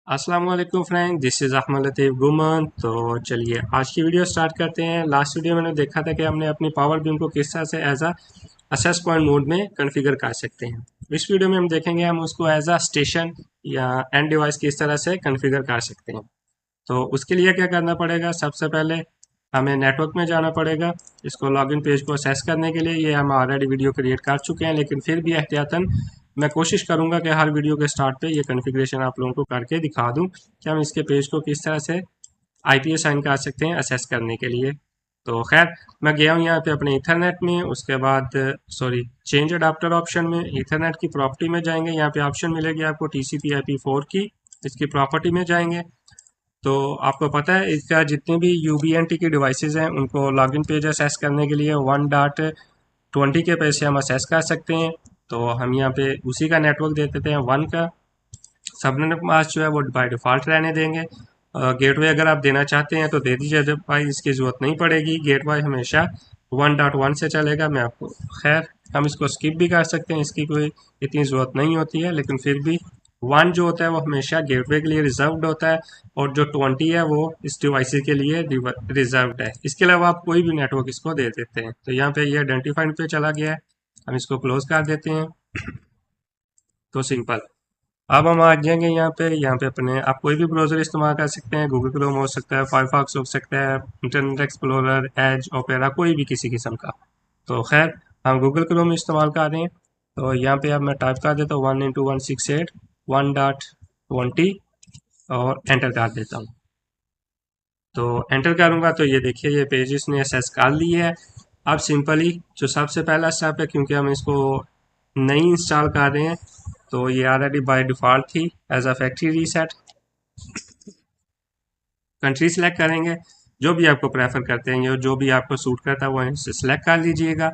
अस्सलाम वालेकुम friend, this is Ahmad लतीफ़ गुमन। तो चलिए आज की वीडियो स्टार्ट करते हैं। लास्ट वीडियो मैंने देखा था कि हमने अपनी पावर बीम को किस तरह से as a access point mode में कॉन्फ़िगर कर सकते हैं। इस वीडियो में हम देखेंगे हम उसको एज अ स्टेशन या एंड डिवाइस किस तरह से कॉन्फ़िगर कर सकते हैं। तो उसके लिए क्या करना पड़ेगा, सबसे पहले हमें नेटवर्क में जाना पड़ेगा। इसको लॉगिन पेज को असेस करने के लिए ये हम ऑलरेडी वीडियो क्रिएट कर चुके हैं, लेकिन फिर भी एहतियातन मैं कोशिश करूंगा कि हर वीडियो के स्टार्ट पे ये कॉन्फ़िगरेशन आप लोगों को करके दिखा दूं कि हम इसके पेज को किस तरह से आईपी असाइन कर सकते हैं असेस करने के लिए। तो खैर, मैं गया हूँ यहाँ पे अपने इथरनेट में, उसके बाद सॉरी चेंज अडाप्टर ऑप्शन में इथरनेट की प्रॉपर्टी में जाएंगे। यहाँ पे ऑप्शन मिलेगी आपको TCP/IP4 की, इसकी प्रॉपर्टी में जाएंगे। तो आपको पता है इसका जितने भी UBNT की डिवाइसेस हैं उनको लॉगिन पेज असेस करने के लिए 1.20 के पैसे हम असेस कर सकते हैं। तो हम यहाँ पे उसी का नेटवर्क दे देते हैं 1 का। सबनेट मास्क जो है वो बाय डिफ़ॉल्ट रहने देंगे। गेटवे अगर आप देना चाहते हैं तो दे दीजिए, जब भाई इसकी ज़रूरत नहीं पड़ेगी। गेटवे हमेशा 1.1 से चलेगा। मैं आपको खैर हम इसको स्किप भी कर सकते हैं, इसकी कोई इतनी ज़रूरत नहीं होती है, लेकिन फिर भी 1 जो होता है वो हमेशा गेटवे के लिए रिजर्व्ड होता है, और जो 20 है वो इस डिवाइस के लिए रिजर्व्ड है। इसके अलावा आप कोई भी नेटवर्क इसको दे देते हैं। तो यहाँ पे ये आइडेंटिफाइड पे चला गया है, हम इसको क्लोज कर देते हैं। तो सिंपल। अब हम आ जाएंगे यहाँ पे अपने आप कोई भी ब्राउज़र इस्तेमाल कर सकते हैं। गूगल क्रोम हो सकता है, फायरफॉक्स हो सकता है, इंटरनेट एक्सप्लोरर, एज, ओपेरा, कोई भी किसी किस्म का। तो खैर हम गूगल क्रोम इस्तेमाल कर रहे हैं। तो यहाँ पे अब मैं टाइप कर देता हूँ 192.168.1.20 और एंटर कर देता हूँ। तो एंटर करूँगा तो ये देखिए ये पेजेस ने असेस कर ली है। अब सिंपली जो सबसे पहला स्टेप है, क्योंकि हम इसको नई इंस्टॉल कर रहे हैं, तो ये ऑलरेडी बाय डिफ़ॉल्ट थी as a factory reset. Country select करेंगे, जो भी आपको प्रेफर करते हैं, जो भी आपको सूट करता है वो सेलेक्ट कर लीजिएगा।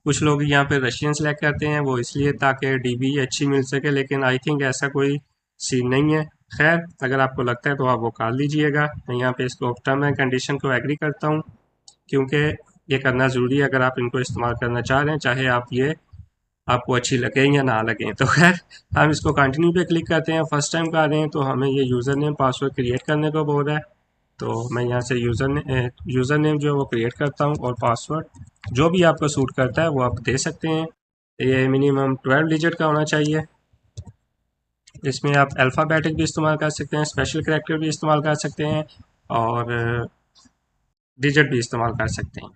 कुछ लोग यहाँ पे रशियन सेलेक्ट करते हैं, वो इसलिए ताकि डीबी अच्छी मिल सके, लेकिन आई थिंक ऐसा कोई सीन नहीं है। खैर अगर आपको लगता है तो आप वो कर लीजिएगा। मैं यहाँ पे इसको टर्म एंड कंडीशन को एग्री करता हूँ, क्योंकि ये करना ज़रूरी है अगर आप इनको इस्तेमाल करना चाह रहे हैं, चाहे आप ये आपको अच्छी लगे या ना लगे। तो खैर हम इसको कंटिन्यू पे क्लिक करते हैं। फर्स्ट टाइम कर रहे हैं तो हमें ये यूज़र नेम पासवर्ड क्रिएट करने को बोल रहा है। तो मैं यहाँ से यूज़र नेम जो है वो क्रिएट करता हूँ, और पासवर्ड जो भी आपको सूट करता है वो आप दे सकते हैं। ये मिनिमम 12 डिजिट का होना चाहिए। इसमें आप अल्फ़ाबेटिक भी इस्तेमाल कर सकते हैं, स्पेशल करैक्टर भी इस्तेमाल कर सकते हैं, और डिजिट भी इस्तेमाल कर सकते हैं।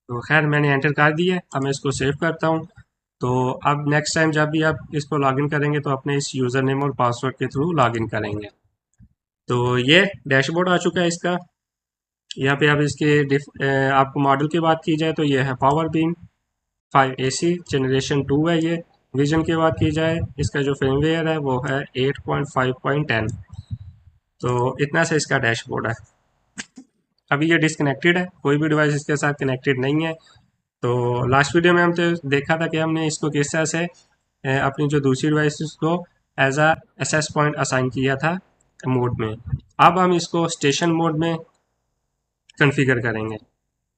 तो खैर मैंने एंटर कर दिया है, अब मैं इसको सेव करता हूँ। तो अब नेक्स्ट टाइम जब भी आप इसको लॉगिन करेंगे तो अपने इस यूज़र नेम और पासवर्ड के थ्रू लॉगिन करेंगे। तो ये डैशबोर्ड आ चुका है इसका। यहाँ पे अब आपको मॉडल की बात की जाए तो ये है पावर बीम 5AC जनरेशन 2 है ये। विजन की बात की जाए, इसका जो firmware है वो है 8.5.10। तो इतना से इसका डैशबोर्ड है। अभी ये डिसकनेक्टेड है, कोई भी डिवाइस इसके साथ कनेक्टेड नहीं है। तो लास्ट वीडियो में हमने देखा था कि हमने इसको किस तरह से अपनी जो दूसरी डिवाइस को as a access point assign किया था मोड में। अब हम इसको स्टेशन मोड में कॉन्फ़िगर करेंगे।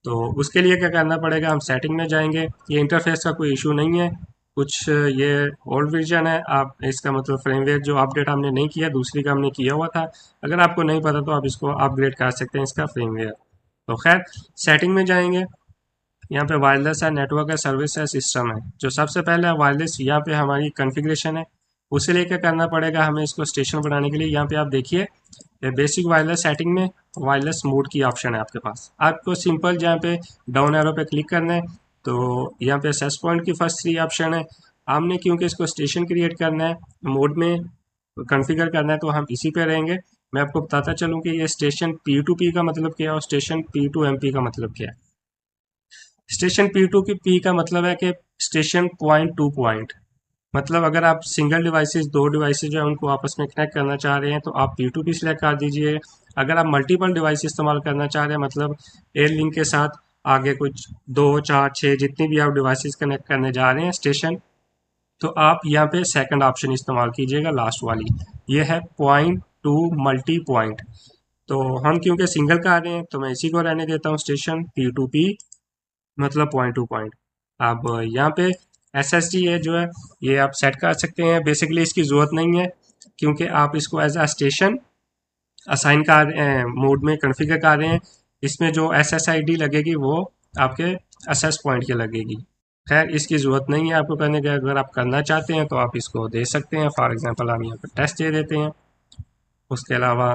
तो उसके लिए क्या करना पड़ेगा, हम सेटिंग में जाएंगे। ये इंटरफेस का कोई इशू नहीं है, कुछ ये ओल्ड वर्जन है। आप इसका मतलब फ्रेमवेयर जो अपडेट हमने नहीं किया, दूसरी का हमने किया हुआ था। अगर आपको नहीं पता तो आप इसको अपग्रेड कर सकते हैं इसका फ्रेमवेयर। तो खैर सेटिंग में जाएंगे, यहाँ पे वायरलेस है, नेटवर्क है, सर्विस है, सिस्टम है। जो सबसे पहले है वायरलेस, यहाँ पे हमारी कॉन्फ़िगरेशन है। उसे लिए क्या करना पड़ेगा हमें, इसको स्टेशन बनाने के लिए यहाँ पे आप देखिए बेसिक वायरलेस सेटिंग में वायरलेस मोड की ऑप्शन है आपके पास। आपको सिंपल यहाँ पे डाउन एरो पे क्लिक करना है। तो यहाँ पे असेस पॉइंट की फर्स्ट 3 ऑप्शन है। हमने क्योंकि इसको स्टेशन क्रिएट करना है, मोड में कॉन्फ़िगर करना है, तो हम इसी पे रहेंगे। मैं आपको बताता चलूँ कि ये स्टेशन P2P का मतलब क्या है और स्टेशन P2MP का मतलब क्या है। स्टेशन P2 की P का मतलब है कि स्टेशन पॉइंट टू पॉइंट। मतलब अगर आप सिंगल डिवाइसेस, 2 डिवाइसेस जो है उनको आपस में कनेक्ट करना चाह रहे हैं तो आप P2P सिलेक्ट कर दीजिए। अगर आप मल्टीपल डिवाइस इस्तेमाल करना चाह रहे हैं, मतलब एयर लिंक के साथ आगे कुछ 2 4 6 जितनी भी आप डिवाइसेस कनेक्ट करने जा रहे हैं स्टेशन, तो आप यहाँ पे सेकंड ऑप्शन इस्तेमाल कीजिएगा, लास्ट वाली। ये है पॉइंट टू मल्टी पॉइंट। तो हम क्योंकि सिंगल का आ रहे हैं तो मैं इसी को रहने देता हूँ, स्टेशन P2P मतलब पॉइंट टू पॉइंट। अब यहाँ पे एस एस डी है जो है ये आप सेट कर सकते हैं। बेसिकली इसकी ज़रूरत नहीं है, क्योंकि आप इसको एज अ स्टेशन असाइन कर मोड में कॉन्फ़िगर कर रहे हैं। इसमें जो SSID लगेगी वो आपके असेस पॉइंट की लगेगी। खैर इसकी ज़रूरत नहीं है आपको करने की, अगर आप करना चाहते हैं तो आप इसको दे सकते हैं। फॉर एग्जांपल हम यहाँ पर टेस्ट दे देते हैं। उसके अलावा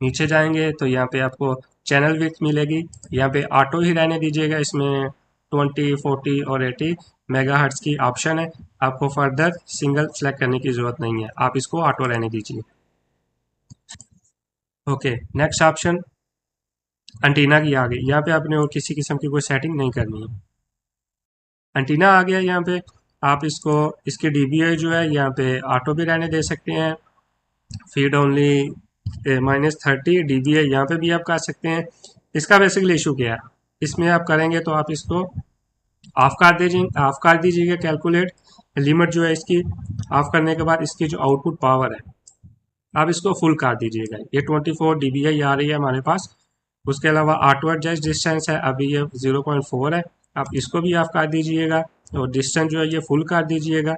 नीचे जाएंगे तो यहाँ पे आपको चैनल विड्थ मिलेगी। यहाँ पे ऑटो ही रहने दीजिएगा, इसमें 20, 40 और 80 मेगाहर्ट्ज़ की ऑप्शन है। आपको फर्दर सिंगल सेलेक्ट करने की ज़रूरत नहीं है, आप इसको ऑटो रहने दीजिए। ओके, नेक्स्ट ऑप्शन एंटीना की आ गई। यहाँ पे आपने और किसी किस्म की कोई सेटिंग नहीं करनी है। एंटीना आ गया यहाँ पे, आप इसको इसकी DBI जो है यहाँ पे ऑटो भी रहने दे सकते हैं। फीड ओनली -30 DBI यहाँ पे भी आप कर सकते हैं। इसका बेसिकली इशू क्या है, इसमें आप करेंगे तो आप इसको ऑफ कर दीजिएगा कैलकुलेट लिमिट जो है इसकी। ऑफ करने के बाद इसकी जो आउटपुट पावर है आप इसको फुल कर दीजिएगा। ये 24 DBI आ रही है हमारे पास। उसके अलावा ऑटो एडजस्ट डिस्टेंस है, अभी ये 0.4 है, आप इसको भी ऑफ कर दीजिएगा। और डिस्टेंस जो है ये फुल कर दीजिएगा,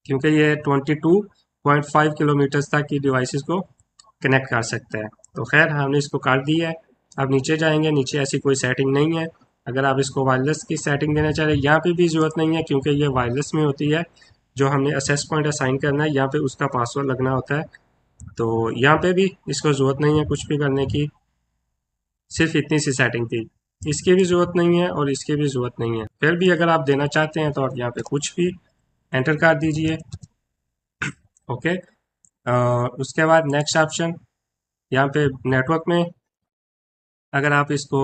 क्योंकि ये 22.5 किलोमीटर तक की डिवाइसेस को कनेक्ट कर सकता है। तो खैर हमने इसको कर दिया है। अब नीचे जाएंगे, नीचे ऐसी कोई सेटिंग नहीं है। अगर आप इसको वायरलेस की सेटिंग देना चाह रहे हैं, यहाँ पे भी ज़रूरत नहीं है, क्योंकि ये वायरलेस में होती है। जो हमने असेस पॉइंट असाइन करना है यहाँ पे उसका पासवर्ड लगना होता है। तो यहाँ पे भी इसको ज़रूरत नहीं है कुछ भी करने की, सिर्फ इतनी सी सेटिंग थी। इसकी भी ज़रूरत नहीं है और इसकी भी ज़रूरत नहीं है। फिर भी अगर आप देना चाहते हैं तो आप यहाँ पे कुछ भी एंटर कर दीजिए। ओके, उसके बाद नेक्स्ट ऑप्शन यहाँ पे नेटवर्क में अगर आप इसको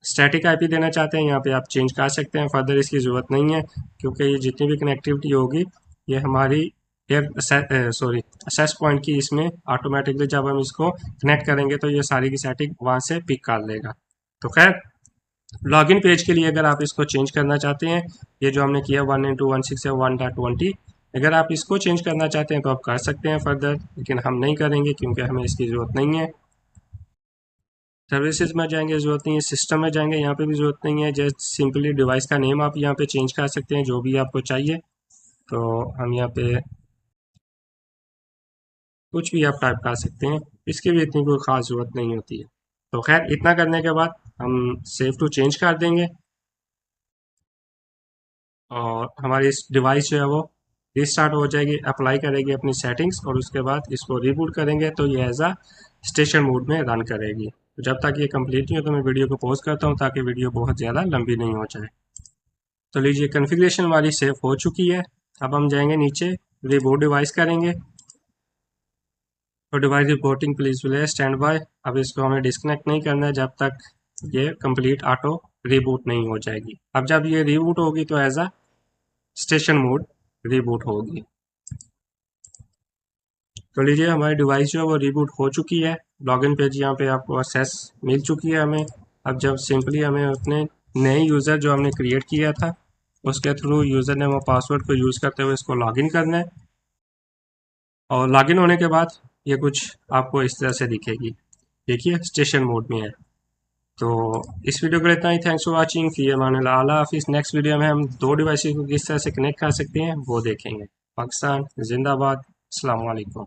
स्टैटिक IP देना चाहते हैं, यहाँ पे आप चेंज कर सकते हैं। फर्दर इसकी ज़रूरत नहीं है, क्योंकि ये जितनी भी कनेक्टिविटी होगी ये हमारी असेस पॉइंट की इसमें ऑटोमेटिकली जब हम इसको कनेक्ट करेंगे तो ये सारी की सेटिंग वहाँ से पिक कर लेगा। तो खैर लॉगिन पेज के लिए अगर आप इसको चेंज करना चाहते हैं, ये जो हमने किया 192.168.1.20, अगर आप इसको चेंज करना चाहते हैं तो आप कर सकते हैं फर्दर, लेकिन हम नहीं करेंगे क्योंकि हमें इसकी ज़रूरत नहीं है। सर्विसेज में जाएंगे, ज़रूरत नहीं है। सिस्टम में जाएंगे, यहाँ पे भी ज़रूरत नहीं है। जस्ट सिंपली डिवाइस का नेम आप यहाँ पे चेंज कर सकते हैं जो भी आपको चाहिए। तो हम यहाँ पे कुछ भी आप टाइप कर सकते हैं, इसकी भी इतनी कोई ख़ास ज़रूरत नहीं होती है। तो खैर इतना करने के बाद हम सेव टू चेंज कर देंगे और हमारी इस डिवाइस जो है वो रिस्टार्ट हो जाएगी, अप्लाई करेगी अपनी सेटिंग्स और उसके बाद इसको रिबूट करेंगे तो ये एज आ स्टेशन मोड में रन करेगी। तो जब तक ये कंप्लीट नहीं हो तो मैं वीडियो को पॉज करता हूँ ताकि वीडियो बहुत ज़्यादा लंबी नहीं हो जाए। तो लीजिए कॉन्फ़िगरेशन हमारी सेव हो चुकी है। अब हम जाएंगे नीचे, रिबूट डिवाइस करेंगे। तो device reporting please will stand by. अब इसको हमें डिस्कनेक्ट नहीं करना है जब तक ये कंप्लीट ऑटो रिबूट नहीं हो जाएगी। अब जब ये रिबूट होगी तो as a station mode reboot होगी। तो लीजिए हमारी डिवाइस जो है वो रिबूट हो चुकी है। लॉगिन पेज यहाँ पे आपको एक्सेस मिल चुकी है हमें। अब जब सिंपली हमें अपने नए यूज़र जो हमने क्रिएट किया था उसके थ्रू यूज़र नेम और पासवर्ड को यूज़ करते हुए इसको लॉगिन करना है। और लॉगिन होने के बाद ये कुछ आपको इस तरह से दिखेगी, देखिए स्टेशन मोड में है। तो इस वीडियो के लिए इतना ही। Thanks for watching. फी अमान अल्लाह। अल्लाह हाफिज़। नेक्स्ट वीडियो में हम दो डिवाइसेस को किस तरह से कनेक्ट कर सकते हैं वो देखेंगे। पाकिस्तान जिंदाबाद। अस्सलाम वालेकुम।